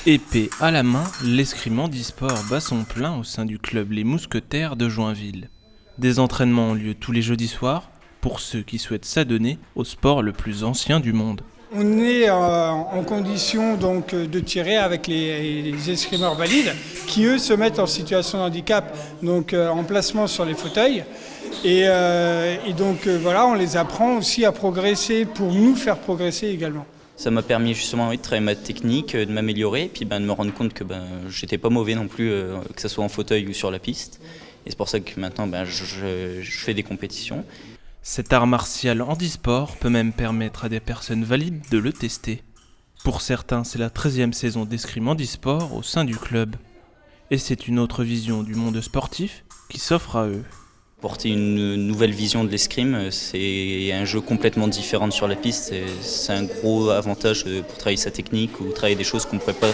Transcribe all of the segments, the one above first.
Épée à la main, l'escrime handisport bat son plein au sein du club Les Mousquetaires de Joinville. Des entraînements ont lieu tous les jeudis soirs pour ceux qui souhaitent s'adonner au sport le plus ancien du monde. On est en condition donc de tirer avec les escrimeurs valides qui eux se mettent en situation de handicap, donc en placement sur les fauteuils. Et donc voilà, on les apprend aussi à progresser pour nous faire progresser également. Ça m'a permis justement de travailler ma technique, de m'améliorer, et puis de me rendre compte que j'étais pas mauvais non plus, que ce soit en fauteuil ou sur la piste. Et c'est pour ça que maintenant je fais des compétitions. Cet art martial handisport peut même permettre à des personnes valides de le tester. Pour certains, c'est la 13e saison d'escrime handisport au sein du club. Et c'est une autre vision du monde sportif qui s'offre à eux. Porter une nouvelle vision de l'escrime, c'est un jeu complètement différent sur la piste. C'est un gros avantage pour travailler sa technique ou travailler des choses qu'on ne pourrait pas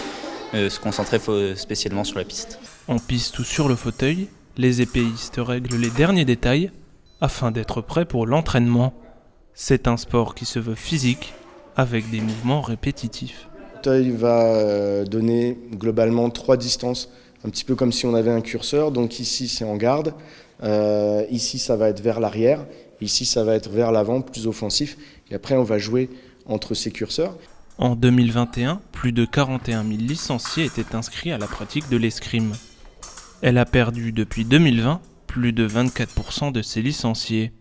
se concentrer spécialement sur la piste. En piste ou sur le fauteuil, les épéistes règlent les derniers détails afin d'être prêts pour l'entraînement. C'est un sport qui se veut physique avec des mouvements répétitifs. Le fauteuil va donner globalement 3 distances, un petit peu comme si on avait un curseur. Donc ici c'est en garde, ici ça va être vers l'arrière, ici ça va être vers l'avant, plus offensif. Et après on va jouer entre ces curseurs. En 2021, plus de 41 000 licenciés étaient inscrits à la pratique de l'escrime. Elle a perdu depuis 2020 plus de 24% de ses licenciés.